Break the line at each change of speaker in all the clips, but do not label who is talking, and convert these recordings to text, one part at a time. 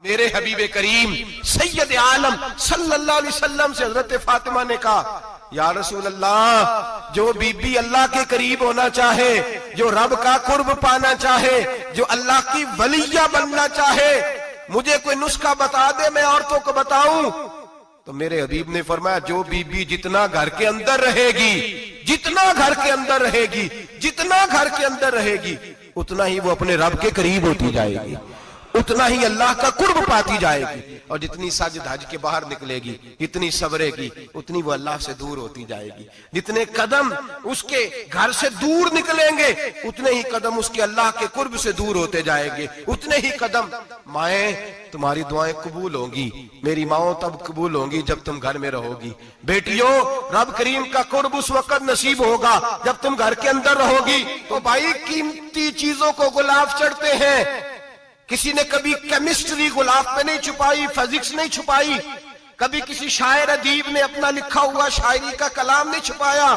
میرے حبیب کریم سید عالم صلی اللہ علیہ وسلم سے حضرت فاطمہ نے کہا یا رسول اللہ، جو بی بی اللہ کے قریب ہونا چاہے، جو رب کا قرب پانا چاہے، جو اللہ کی ولیہ بننا چاہے، مجھے کوئی نسخہ بتا دے میں عورتوں کو بتاؤں۔ تو میرے حبیب نے فرمایا جو بی بی جتنا گھر کے اندر رہے گی، جتنا گھر کے اندر رہے گی، جتنا گھر کے اندر رہے گی، اتنا ہی وہ اپنے رب کے قریب ہوتی جائے گی، اتنا ہی اللہ کا قرب پاتی جائے گی، اور جتنی ساجد حج کے باہر نکلے گی، جتنی صبرے گی، اتنی وہ اللہ سے دور ہوتی جائے گی۔ جتنے قدم اس کے گھر سے دور نکلیں گے، اتنے ہی قدم اس کے اللہ کے قرب سے دور ہوتے جائیں گے، اتنے ہی قدم۔ مائیں، تمہاری دعائیں قبول ہوں گی، میری ماؤں تب قبول ہوں گی جب تم گھر میں رہو گی۔ بیٹیوں، رب کریم کا قرب اس وقت نصیب ہوگا جب تم گھر کے اندر رہو گی۔ تو بھائی، قیمتی چیزوں کو غلاف چڑھتے ہیں۔ کسی نے کبھی کیمسٹری غلاف پہ نہیں چھپائی، فزکس نہیں چھپائی، کبھی کسی شاعر ادیب نے اپنا لکھا ہوا شاعری کا کلام نہیں چھپایا۔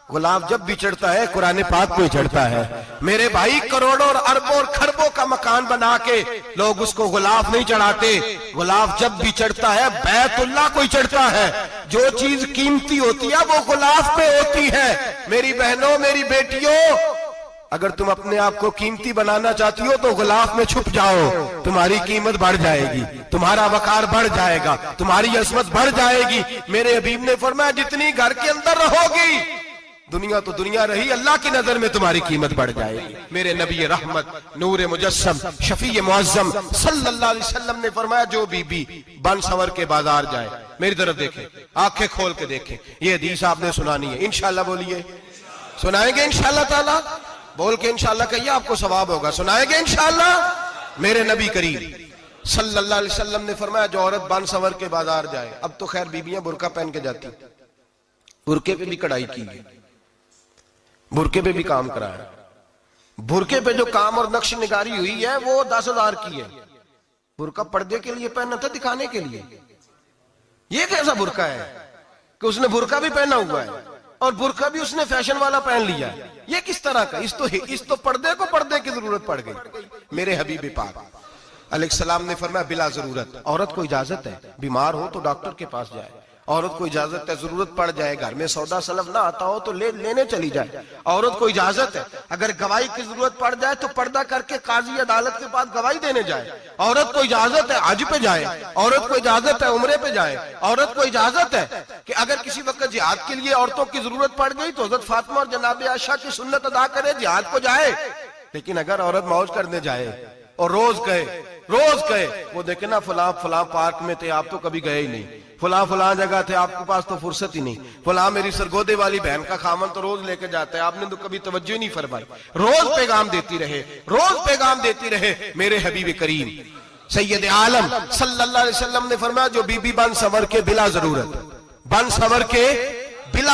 غلاف جب بھی چڑھتا ہے قرآن پاک پہ چڑھتا ہے۔ میرے بھائی، کروڑوں اور اربوں اور خربوں کا مکان بنا کے لوگ اس کو غلاف نہیں چڑھاتے۔ غلاف جب بھی چڑھتا ہے بیت اللہ کو ہی چڑھتا ہے۔ جو چیز قیمتی ہوتی ہے وہ غلاف پہ ہوتی ہے۔ میری بہنوں، میری بیٹیوں، اگر تم اپنے آپ کو قیمتی بنانا چاہتی ہو تو غلاف میں چھپ جاؤ، تمہاری قیمت بڑھ جائے گی، تمہارا وقار بڑھ جائے گا، تمہاری عظمت بڑھ جائے گی۔ میرے حبیب نے فرمایا جتنی گھر کے اندر رہو گی، دنیا تو دنیا رہی، اللہ کی نظر میں تمہاری قیمت بڑھ جائے گی۔ میرے نبی رحمت، نور مجسم، شفیع معظم صلی اللہ علیہ وسلم نے فرمایا جو بی بی بن سنور کے بازار جائے، میری طرف دیکھیں، آنکھیں کھول کے دیکھیں، یہ حدیث آپ نے سنانی ہے، انشاءاللہ بولیے، سنائیں گے انشاءاللہ تعالی؟ بول کے انشاءاللہ کہیے، آپ کو ثواب ہوگا، سنائیں گے انشاءاللہ؟ میرے نبی کریم صلی اللہ علیہ وسلم نے فرمایا جو عورت بن سنور کے بازار جائے، اب تو خیر بیویاں برقع پہن کے جاتی، برقعے پہ بھی کڑھائی کی ہے، برقعے پہ بھی کام کرا ہے، برقعے پہ جو کام اور نقش نگاری ہوئی ہے وہ 10,000 کی ہے۔ برقع پردے کے لیے پہننا تھا، دکھانے کے لیے۔ یہ کیسا برقع ہے کہ اس نے برقع بھی پہنا ہوا ہے اور برقع بھی اس نے فیشن والا پہن لیا ہے؟ یہ کس طرح کا؟ اس تو پردے کو پردے کی ضرورت پڑ گئی۔ میرے حبیب پاک علیہ السلام نے فرمایا بلا ضرورت، عورت کو اجازت ہے بیمار ہو تو ڈاکٹر کے پاس جائے، عورت کو اجازت ہے ضرورت پڑ جائے گھر میں سودا سلف نہ آتا ہو تو لینے چلی جائے، عورت کو اجازت ہے اگر گواہی کی ضرورت پڑ جائے تو پردہ کر کے قاضی عدالت کے پاس گواہی دینے جائے، عورت کو اجازت ہے حج پہ جائے، عورت کو اجازت ہے عمرے پہ جائے، عورت کو اجازت ہے کہ اگر کسی وقت جہاد کے لیے عورتوں کی ضرورت پڑ گئی تو حضرت فاطمہ اور جناب عائشہ کی سنت ادا کرے، جہاد کو جائے۔ لیکن اگر عورت موج کرنے جائے اور روز کہے وہ دیکھیں نا فلاں پارک میں تھے، آپ تو کبھی گئے ہی نہیں، فلاں جگہ تھے، آپ کے پاس تو فرصت ہی نہیں، فلاں میری سرگودے والی بہن کا خامن تو روز لے کے جاتا ہے، آپ نے تو کبھی توجہ ہی نہیں فرمائی۔ روز پیغام دیتی رہے۔ میرے حبیب کریم سید عالم صلی اللہ علیہ وسلم نے فرمایا جو بی بی بن سنور کے بلا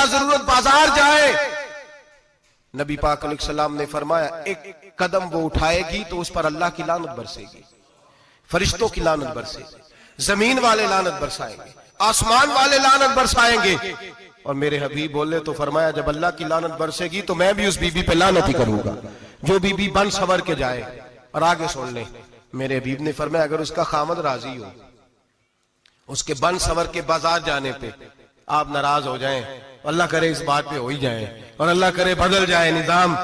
ضرورت بازار جائے، نبی پاک علیہ السلام نے فرمایا ایک قدم وہ اٹھائے گی تو اس پر اللہ کی لعنت برسے گی، فرشتوں کی لعنت برسے گی، زمین والے لعنت برسائیں گے، آسمان والے لعنت برسائیں گے۔ اور میرے حبیب بولے تو فرمایا جب اللہ کی لعنت برسے گی تو میں بھی اس بی بی پہ لعنت ہی کروں گا جو بی بی بن سنور کے جائے۔ اور آگے سن لیں، میرے حبیب نے فرمایا اگر اس کا خامد راضی ہو، اس کے بن سنور کے بازار جانے پہ آپ ناراض ہو جائیں، اللہ کرے اس بات پہ ہو ہی جائیں اور اللہ کرے بدل جائے نظام،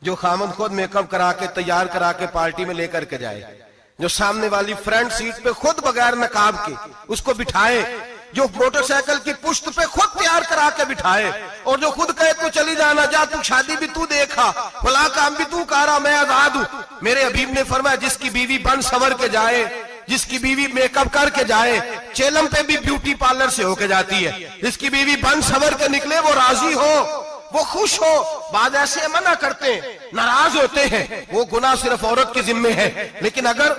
جو خامد خود میک اپ کرا کے تیار کرا کے پارٹی میں لے کر کے جائے، جو سامنے والی فرنٹ سیٹ پہ خود بغیر نقاب کے اس کو بٹھائے، جو موٹر سائیکل کی پشت پہ خود تیار کرا کے بٹھائے، اور جو خود کہے تو چلی جانا، جا تو شادی بھی تو دیکھا، فلاں کام بھی تو کرا، میں آزاد ہوں۔ میرے حبیب نے فرمایا جس کی بیوی بن سنور کے جائے، جس کی بیوی میک اپ کر کے جائے، چیلم پہ بھی بیوٹی پارلر سے ہو کے جاتی ہے، جس کی بیوی بن سنور کے نکلے وہ راضی ہو، وہ خوش ہو۔ بعض ایسے منع کرتے ہیں، ناراض ہوتے ہیں، وہ گناہ صرف عورت کے ذمے ہے، لیکن اگر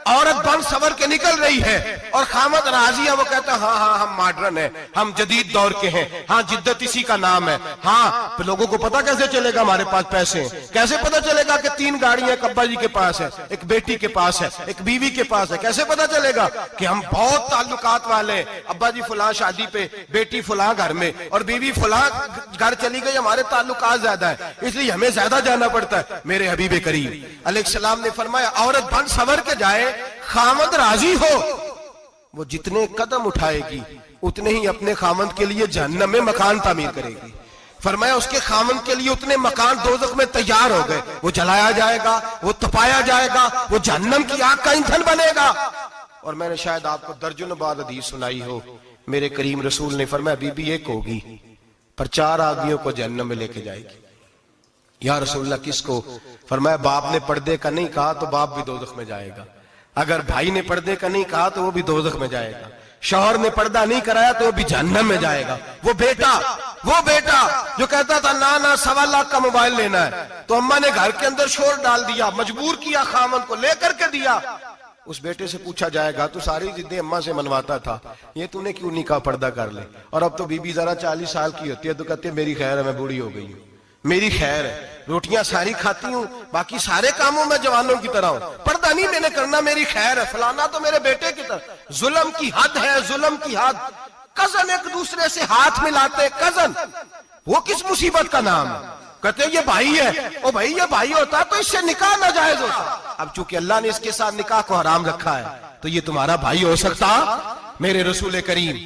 عورت بن سنور کے نکل رہی ہے اور خامد راضی ہے، وہ کہتا ہے ہاں ہم ماڈرن ہیں، ہم جدید دور کے ہیں، ہاں جدت اسی کا نام ہے، ہاں پھر لوگوں کو پتا کیسے چلے گا ہمارے پاس پیسے ہیں، کیسے پتا چلے گا کہ 3 گاڑیاں ایک ابا جی کے پاس ہے، ایک بیٹی کے پاس ہے، ایک بیوی کے پاس ہے، کیسے پتا چلے گا کہ ہم بہت تعلقات والے ہیں، ابا جی فلاں شادی پہ، بیٹی فلاں گھر میں اور بیوی فلاں گھر چلی گئی، ہمارے تعلقات زیادہ ہے اس لیے ہمیں زیادہ جانا پڑتا ہے۔ میرے حبیب کریم علیہ السلام نے فرمایا عورت بن سنور کے جائے خامد راضی ہو، وہ جتنے قدم اٹھائے گی اتنے ہی اپنے خامد کے لیے جہنم میں مکان تعمیر کرے گی۔ فرمایا اس کے خامد کے لیے اتنے مکان دوزخ میں تیار ہو گئے، وہ جلایا جائے گا، وہ تپایا جائے گا، وہ جہنم کی آگ کا ایندھن بنے گا۔ اور میں نے شاید آپ کو درجنوں بار حدیث سنائی ہو، میرے کریم رسول نے فرمایا بی بی ایک ہوگی پر 4 آدمیوں کو جہنم میں لے کے جائے گی۔ یا رسول اللہ کس کو؟ فرمایا باپ نے پردے کا نہیں کہا تو باپ بھی دوزخ میں جائے گا، اگر بھائی نے پردے کا نہیں کہا تو وہ بھی دوزخ میں جائے گا، شوہر نے پردہ نہیں کرایا تو وہ بھی جہنم میں جائے گا۔ وہ بیٹا جو کہتا تھا نا 1.25 لاکھ کا موبائل لینا ہے، تو اماں نے گھر کے اندر شور ڈال دیا، مجبور کیا خامن کو، لے کر کے دیا۔ اس بیٹے سے پوچھا جائے گا تو ساری ضدیں اماں سے منواتا تھا، یہ تو نے کیوں نہیں کہا پردہ کر لے؟ اور اب تو بی بی ذرا 40 سال کی ہوتی ہے تو کہتے ہیں میری خیر ہے، میں بوڑھی ہو گئی ہوں، میری خیر ہے، روٹیاں ساری کھاتی ہوں، باقی سارے کاموں میں جوانوں کی طرح ہوں، پردہ نہیں میں نے کرنا، میری خیر ہے، فلانا تو میرے بیٹے کی طرح۔ ظلم کی حد ہے، ظلم کی حد۔ کزن ایک دوسرے سے ہاتھ ملاتے، کزن، وہ کس مصیبت کا نام ہے؟ کہتے ہیں یہ بھائی ہے، او بھائی یہ بھائی ہوتا تو اس سے نکاح ناجائز ہوتا، اب چونکہ اللہ نے اس کے ساتھ نکاح کو حرام رکھا ہے تو یہ تمہارا بھائی ہو سکتا؟ میرے رسول کریم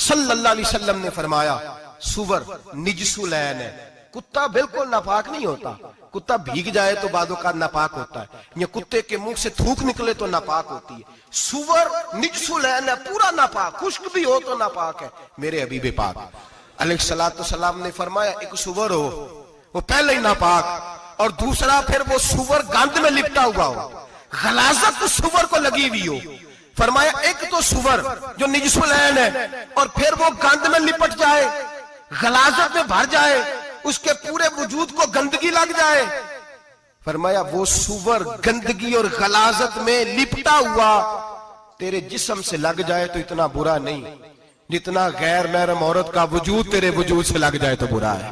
صلی اللہ علیہ وسلم نے فرمایا سور نجس العین ہے، کتا بالکل ناپاک نہیں ہوتا، کتا بھیگ جائے تو بعد اوقات ناپاک ہوتا ہے، یا کتے کے منہ سے تھوک نکلے تو ناپاک ہوتی ہے، سور نجس العین ہے، پورا ناپاک، خشک بھی ہو تو ناپاک ہے۔ میرے حبیب پاک علیہ السلام نے فرمایا ایک سور ہو وہ پہلے ہی ناپاک، اور دوسرا پھر وہ سور گند میں لپٹا ہوا ہو، غلاظت سور کو لگی ہوئی ہو۔ فرمایا ایک تو سور جو نجس العین ہے اور پھر وہ گند میں لپٹ جائے، غلاظت میں بھر جائے، اس کے پورے وجود کو گندگی لگ جائے۔ فرمایا وہ سور گندگی اور غلاظت میں لپٹا ہوا تیرے جسم سے لگ جائے تو اتنا برا نہیں جتنا غیر محرم عورت کا وجود تیرے وجود سے لگ جائے تو برا ہے۔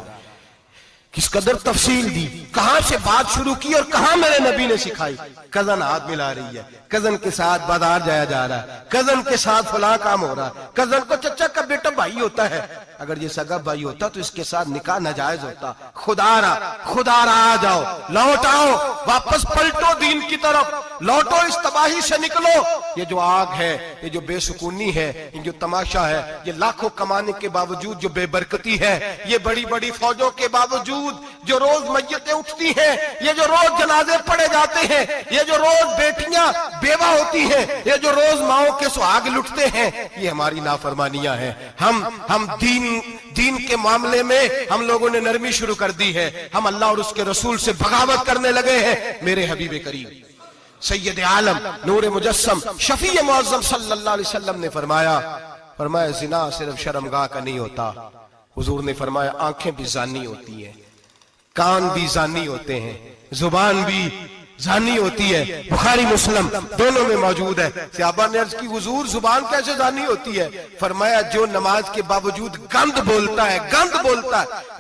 کس قدر تفصیل دی، کہاں سے بات شروع کی اور کہاں میرے نبی نے سکھائی۔ کزن ہاتھ ملا رہی ہے، کزن کے ساتھ بازار جایا جا رہا ہے، کزن کے ساتھ فلاں کام ہو رہا ہے، کزن کو چچا کا بیٹا بھائی ہوتا ہے، اگر یہ سگا بھائی ہوتا تو اس کے ساتھ نکاح ناجائز ہوتا۔ خدا را آ جاؤ، لوٹ آؤ، واپس پلٹو دین کی طرف، لوٹو اس تباہی سے نکلو۔ یہ جو آگ ہے، یہ جو بے سکونی ہے، یہ جو تماشا ہے، یہ لاکھوں کمانے کے باوجود جو بے برکتی ہے، یہ بڑی بڑی فوجوں کے باوجود جو روز میتیں اٹھتی ہیں، یہ جو روز جنازے پڑے جاتے ہیں، یہ جو روز بیٹیاں بیوہ ہوتی ہیں، یہ جو روز ماؤں کے سہاگ لٹتے ہیں، یہ ہماری نافرمانیاں ہیں۔ ہم دین کے معاملے میں ہم لوگوں نے نرمی شروع کر دی ہے، ہم اللہ اور اس کے رسول سے بغاوت کرنے لگے ہیں۔ میرے حبیب کریم سید عالم نور مجسم شفیع معظم صلی اللہ علیہ وسلم نے فرمایا زنا صرف شرمگاہ کا نہیں ہوتا، حضور نے فرمایا آنکھیں بھی زانی ہوتی ہیں، کان بھی زانی ہوتے ہیں، زبان بھی زانی ہوتی ہے۔ بخاری مسلم دونوں میں موجود ہے۔ صحابہ نے عرض کی حضور زبان کیسے زانی ہوتی ہے؟ فرمایا جو نماز کے باوجود گند بولتا ہے،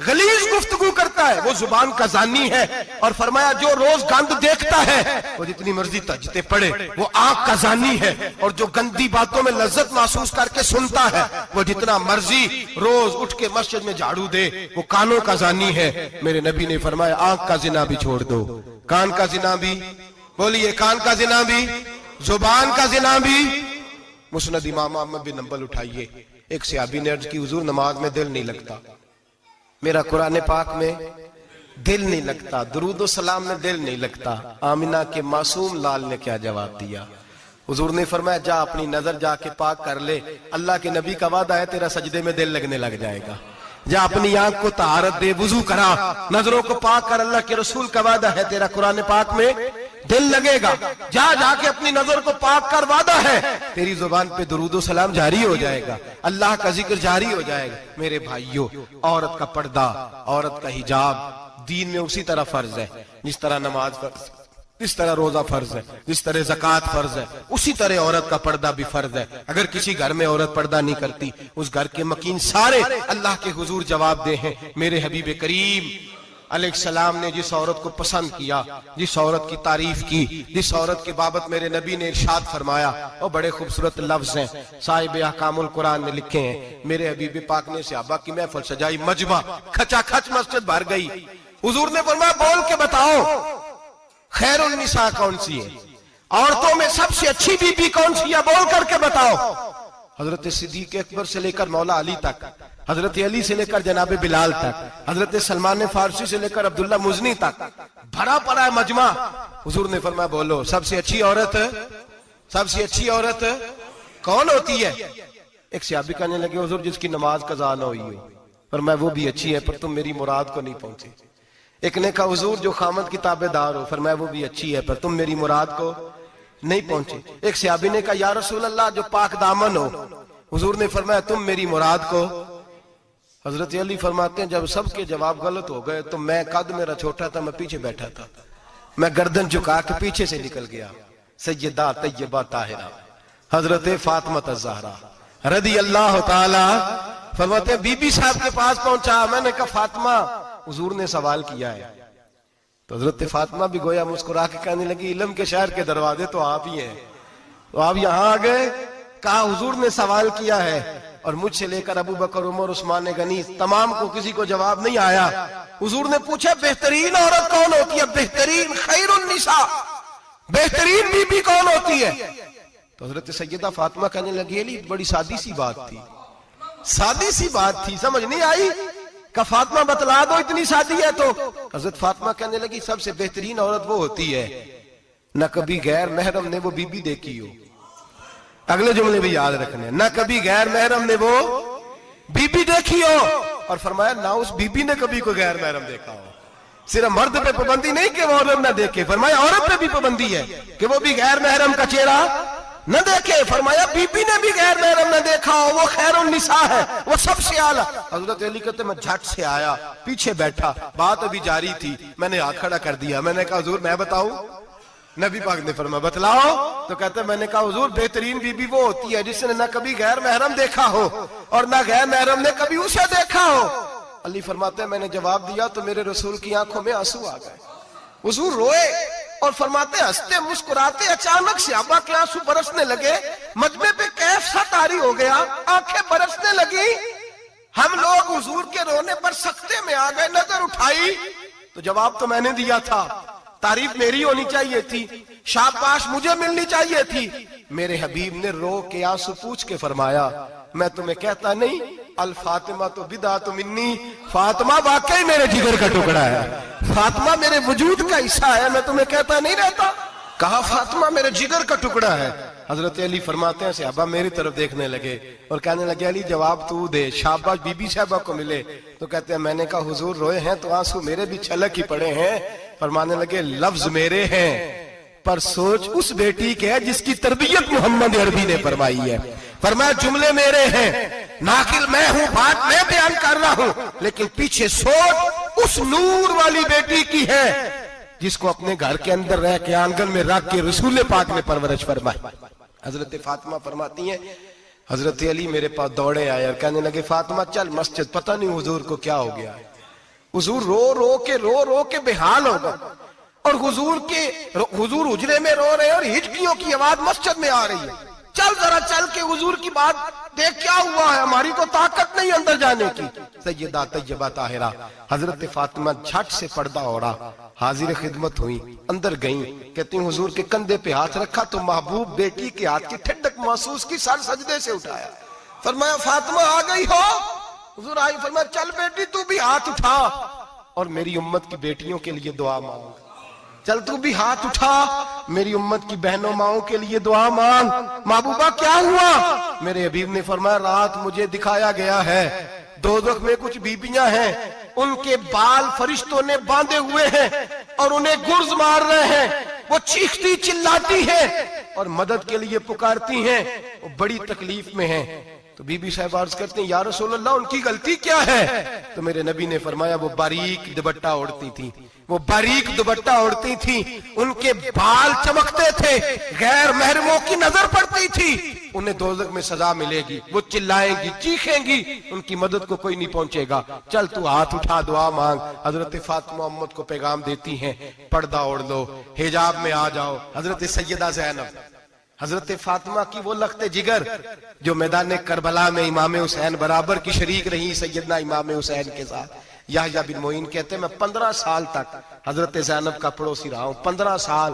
غلیظ گفتگو کرتا ہے، وہ زبان کا زانی ہے۔ اور فرمایا جو روز گند دیکھتا ہے وہ جتنی مرضی تہجدیں پڑھے وہ آنکھ کا زانی ہے، اور جو گندی باتوں میں لذت محسوس کر کے سنتا ہے وہ جتنا مرضی روز اٹھ کے مسجد میں جھاڑو دے وہ کانوں کا زانی ہے۔ میرے نبی نے فرمایا آنکھ کا زنا بھی چھوڑ دو، کان کا زنا بھی، بولیے کان کا زنا بھی، زبان کا زنا بھی۔ مسند امام احمد بن حنبل اٹھائیے، ایک صحابی نے عرض کی حضور نماز میں دل نہیں لگتا، میرا قرآن پاک میں دل نہیں لگتا، درود و سلام میں دل نہیں لگتا۔ آمنہ کے معصوم لال نے کیا جواب دیا؟ حضور نے فرمایا جا اپنی نظر جا کے پاک کر لے، اللہ کے نبی کا وعدہ ہے تیرا سجدے میں دل لگنے لگ جائے گا۔ جا اپنی آنکھ کو طہارت دے، وضو کرا، نظروں کو پاک کر، اللہ کے رسول کا وعدہ ہے تیرا قرآن پاک میں دل لگے گا۔ جا کے اپنی نظر کو پاک کر، وعدہ ہے تیری زبان پہ درود و سلام جاری ہو جائے گا، اللہ کا ذکر جاری ہو جائے گا۔ میرے بھائیوں، عورت کا پردہ، عورت کا حجاب دین میں اسی طرح فرض ہے جس طرح نماز فرض ہے، جس طرح روزہ فرض ہے، جس طرح زکوٰۃ فرض ہے، اسی طرح عورت کا پردہ بھی فرض ہے۔ اگر کسی گھر میں عورت پردہ نہیں کرتی اس گھر کے مکین سارے اللہ کے حضور جواب دے ہیں۔ میرے حبیب کریم علیہ السلام نے جس عورت کو پسند کیا، جس عورت کی تعریف کی، جس عورت کے بابت میرے نبی نے ارشاد فرمایا، وہ بڑے خوبصورت لفظ ہیں، صاحب احکام القرآن نے لکھے ہیں۔ میرے حبیب پاک نے صحابہ کی محفل سجائی، مجمع کھچا کھچ مسجد بھر گئی۔ حضور نے فرمایا بول کے بتاؤ خیر النساء کون سی ہے؟ عورتوں میں سب سے اچھی بیوی کون سی ہے بول کر کے بتاؤ؟ حضرت صدیق اکبر سے لے کر مولا علی تک، حضرت علی سے لے کر جناب بلال تک، حضرت سلمان فارسی سے لے کر عبداللہ مزنی تک بھرا پڑا ہے مجمع۔ حضور نے فرمایا بولو سب سے اچھی عورت، سب سے اچھی عورت کون ہوتی ہے؟ ایک صحابی کہنے لگے حضور جس کی نماز قضا نہ ہوئی ہو، فرمایا وہ بھی اچھی ہے پر تم میری مراد کو نہیں پہنچے۔ ایک نے کہا حضور جو خامد کی تابع دار ہو، فرمایا وہ بھی اچھی ہے پر تم میری مراد کو نہیں پہنچے۔ ایک صحابی نے کہا یا رسول اللہ جو پاک دامن ہو، حضور نے فرمایا تم میری مراد کو۔ حضرت علی فرماتے ہیں جب سب کے جواب غلط ہو گئے تو میں قد میرا چھوٹا تھا، میں پیچھے بیٹھا تھا، میں گردن جھکا کے پیچھے سے نکل گیا۔ سیدہ طیبہ طاہرہ حضرت فاطمہ الزہرا رضی اللہ تعالی فرماتے ہیں بی بی صاحب کے پاس پہنچا، میں نے کہا فاطمہ حضور نے سوال کیا ہے۔ تو حضرت فاطمہ بھی گویا مسکرا کے کہنے لگی علم کے شہر کے دروازے تو آپ ہی ہیں، تو آپ یہاں آ گئے؟ کہا حضور نے سوال کیا ہے اور مجھ سے لے کر ابو بکر عمر عثمان غنی تمام کو کسی کو جواب نہیں آیا۔ حضور نے پوچھا بہترین عورت کون ہوتی ہے؟ بہترین خیر النساء، بہترین بی بی کون ہوتی ہے؟ تو حضرت سیدہ فاطمہ کہنے لگی علی بڑی سادی سی بات تھی، سادی سی بات تھی، سمجھ نہیں آئی؟ کہ فاطمہ بتلا دو اتنی سادی ہے تو۔ حضرت فاطمہ کہنے لگی سب سے بہترین عورت وہ ہوتی ہے نہ کبھی غیر محرم نے وہ بی بی دیکھی ہو، اگلے جملے بھی یاد رکھنے، نہ کبھی غیر محرم نے وہ بی بی دیکھی ہو، اور فرمایا نہ اس بی بی نے کبھی کوئی غیر محرم دیکھا ہو۔ صرف مرد پہ پابندی نہیں کہ وہ عورت نہ دیکھے، فرمایا عورت پہ بھی پابندی ہے کہ وہ بھی غیر محرم کا چہرہ نہ دیکھے، فرمایا بی بی نے بھی غیر محرم نہ دیکھا ہو، وہ خیر النساء ہے، وہ سب سے اعلیٰ۔ حضرت علی کہتے میں جھٹ سے آیا، پیچھے بیٹھا، بات ابھی جاری تھی، میں نے ہاتھ کھڑا کر دیا، میں نے کہا حضور میں بتاؤں؟ نبی پاک نے فرمایا بتلاؤ۔ تو کہتے ہیں میں نے کہا حضور بہترین بی بی وہ ہوتی ہے جس نے نہ کبھی غیر محرم دیکھا ہو اور نہ غیر محرم نے کبھی اسے دیکھا ہو۔ علی فرماتے ہیں میں نے جواب دیا تو میرے رسول کی آنکھوں میں آنسو آ گئے، حضور روئے اور فرماتے ہیں ہنستے مسکراتے اچانک صحابہ کے آنسو برسنے لگے، مجمع پہ کیف سا طاری ہو گیا، آنکھیں برسنے لگی۔ ہم لوگ حضور کے رونے پر سکتے میں آ گئے، نظر اٹھائی تو جواب تو میں نے دیا تھا، تعریف میری ہونی چاہیے تھی، شاباش مجھے ملنی چاہیے تھی۔ میرے حبیب نے رو کے آنسو پوچھ کے فرمایا میں تمہیں کہتا نہیں الفاطمہ تو بدعۃ منی، فاطمہ واقعی میرے جگر کا ٹکڑا ہے، فاطمہ میرے وجود کا حصہ ہے، میں تمہیں کہتا نہیں رہتا؟ کہا فاطمہ میرے جگر کا ٹکڑا ہے۔ حضرت علی فرماتے ہیں صحابہ میری طرف دیکھنے لگے اور کہنے لگے علی جواب تو دے، شاباش بی بی صاحبہ کو ملے۔ تو کہتے ہیں میں نے کہا حضور روئے ہیں تو آنسو میرے بھی چھلک ہی پڑے ہیں۔ فرمانے لگے لفظ میرے ہیں پر سوچ اس بیٹی کے ہے جس کی تربیت محمد عربی نے فرمائی ہے۔ فرمایا جملے میرے ہیں، ناقل میں ہوں، بات میں بیان کر رہا ہوں، لیکن پیچھے سوچ اس نور والی بیٹی کی ہے جس کو اپنے گھر کے اندر رہ کے آنگن میں رکھ کے رسول پاک نے پرورش فرمائی۔ حضرت فاطمہ فرماتی ہیں حضرت علی میرے پاس دوڑے آئے اور کہنے لگے فاطمہ چل مسجد، پتہ نہیں حضور کو کیا ہو گیا ہے۔ حضور رو رو کے بحال ہو گئے اور حضور حجرے میں رو رہے اور ہچکیوں کی آواز مسجد میں آ رہی ہے، چل ذرا چل کے حضور کی بات دیکھ کیا ہوا ہے، ہماری تو طاقت نہیں اندر جانے کی۔ سیدہ طیبہ طاہرہ حضرت فاطمہ جھٹ سے پردہ اوڑا، حاضر خدمت ہوئی، اندر گئیں، کہتی ہیں حضور کے کندھے پہ ہاتھ رکھا تو محبوب بیٹی کے ہاتھ کی ٹھنڈک محسوس کی، سر سجدے سے اٹھایا، فرمایا فاطمہ آ گئی ہو؟ حضور آئی، فرمایا چل بیٹی تو بھی ہاتھ اٹھا اور میری امت کی بیٹیوں کے لیے دعا مانگ، چل تو بھی ہاتھ اٹھا میری امت کی بہنوں ماؤں کے لیے دعا مانگ۔ محبوبہ کیا ہوا؟ میرے حبیب نے فرمایا رات مجھے دکھایا گیا ہے دوزخ میں کچھ بیبیاں ہیں، ان کے بال فرشتوں نے باندھے ہوئے ہیں اور انہیں گرز مار رہے ہیں، وہ چیختی چلاتی ہیں اور مدد کے لیے پکارتی ہیں، وہ بڑی تکلیف میں ہیں۔ تو بی بی صاحب عرض کرتے ہیں یا رسول اللہ ان کی غلطی کیا ہے؟ تو میرے نبی نے فرمایا وہ باریک دوپٹہ اوڑھتی تھی، وہ باریک دوپٹہ اوڑھتی تھی، ان کے بال چمکتے تھے، غیر محرموں کی نظر پڑتی تھی، انہیں دوزخ میں سزا ملے گی، وہ چلائیں گی چیخیں گی، ان کی مدد کو کوئی نہیں پہنچے گا، چل تو ہاتھ اٹھا دعا مانگ۔ حضرت فاطمہ امت کو پیغام دیتی ہیں پردہ اوڑھ لو، حجاب میں آ جاؤ۔ حضرت سیدہ زینب حضرت فاطمہ کی وہ لخت جگر جو میدان کربلا میں امام حسین برابر کی شریک رہی سیدنا امام حسین کے ساتھ۔ یحییٰ بن معین کہتے ہیں میں 15 سال تک حضرت زینب کا پڑوسی رہا ہوں، 15 سال